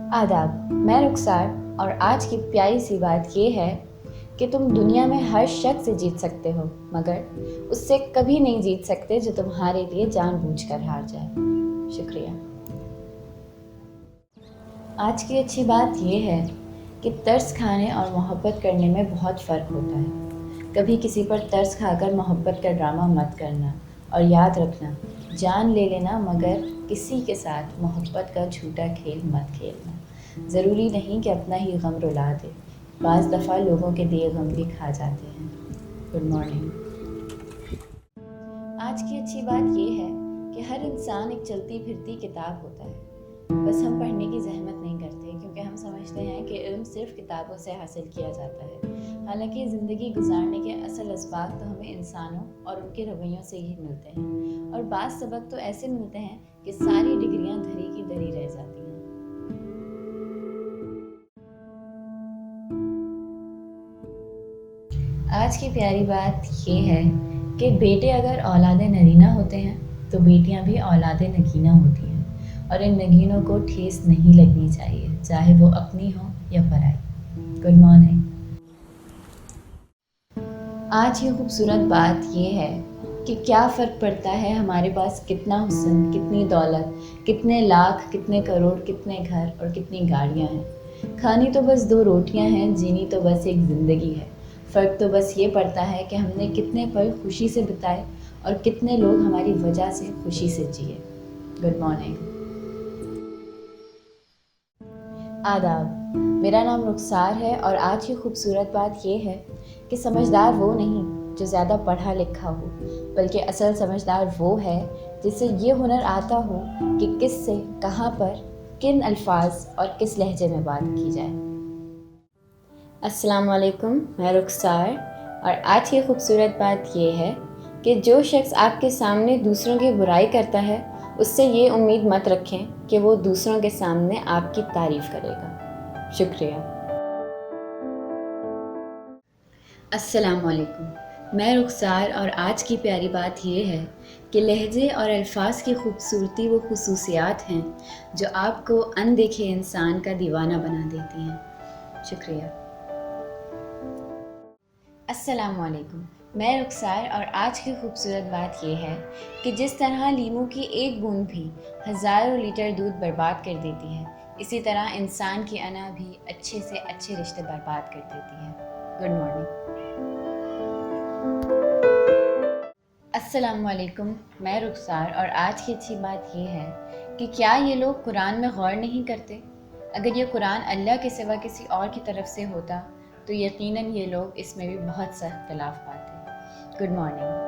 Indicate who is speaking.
Speaker 1: आदाब, मैं रुखसार और आज की प्यारी सी बात ये है कि तुम दुनिया में हर शख्स से जीत सकते हो, मगर उससे कभी नहीं जीत सकते जो तुम्हारे लिए जानबूझकर हार जाए। शुक्रिया। आज की अच्छी बात ये है कि तरस खाने और मोहब्बत करने में बहुत फ़र्क होता है। कभी किसी पर तरस खाकर मोहब्बत का ड्रामा मत करना, और याद रखना, जान ले लेना मगर किसी के साथ मोहब्बत का झूठा खेल मत खेलना। ज़रूरी नहीं कि अपना ही गम रुला दे, बाज़ दफ़ा लोगों के दिए गम भी खा जाते हैं। Good morning. आज की अच्छी बात ये है कि हर इंसान एक चलती फिरती किताब होता है, बस हम पढ़ने की जहमत नहीं करते क्योंकि हम समझते हैं कि इल्म सिर्फ किताबों से हासिल किया जाता है। हालांकि ज़िंदगी गुजारने के असल असबाब तो हमें इंसानों और उनके रवैयों से ही मिलते हैं, और बाज़ सबक तो ऐसे मिलते हैं कि सारी डिग्रियां धरी की धरी रह जाती हैं। आज की प्यारी बात ये है कि बेटे अगर औलादे नगीना होते हैं तो बेटियां भी औलादे नगीना होती हैं, और इन नगीनों को ठेस नहीं लगनी चाहिए, चाहे वो अपनी हो या पराई। Good morning. आज की खूबसूरत बात ये है कि क्या फ़र्क पड़ता है हमारे पास कितना हुस्न, कितनी दौलत, कितने लाख, कितने करोड़, कितने घर और कितनी गाड़ियाँ हैं। खानी तो बस 2 रोटियाँ हैं, जीनी तो बस एक ज़िंदगी है। फ़र्क तो बस ये पड़ता है कि हमने कितने पल खुशी से बिताए और कितने लोग हमारी वजह से खुशी से जिए। Good morning. आदाब, मेरा नाम रुखसार है और आज की खूबसूरत बात ये है कि समझदार वो नहीं जो ज़्यादा पढ़ा लिखा हो, बल्कि असल समझदार वो है जिसे ये हुनर आता हो कि किस से, कहाँ पर, किन अल्फाज और किस लहजे में बात की जाए। अस्सलाम वालेकुम, मैं रुखसार और आज की खूबसूरत बात ये है कि जो शख्स आपके सामने दूसरों की बुराई करता है उससे ये उम्मीद मत रखें कि वो दूसरों के सामने आपकी तारीफ़ करेगा। शुक्रिया। अस्सलाम वालेकुम, मैं रुखसार और आज की प्यारी बात ये है कि लहजे और अल्फाज की खूबसूरती वो खुसूसियात हैं जो आपको अनदेखे इंसान का दीवाना बना देती हैं। शुक्रिया। अस्सलाम वालेकुम, मैं रुखसार और आज की खूबसूरत बात यह है कि जिस तरह लीमू की एक बूंद भी हज़ारों लीटर दूध बर्बाद कर देती है, इसी तरह इंसान की अना भी अच्छे से अच्छे रिश्ते बर्बाद कर देती है। Good morning. अस्सलाम वालेकुम, मैं रुखसार और आज की अच्छी बात यह है कि क्या ये लोग कुरान में गौर नहीं करते? अगर ये कुरान अल्लाह के सिवा किसी और की तरफ से होता तो यकीनन ये लोग इसमें भी बहुत सा इख्तिलाफ पाते। Good morning.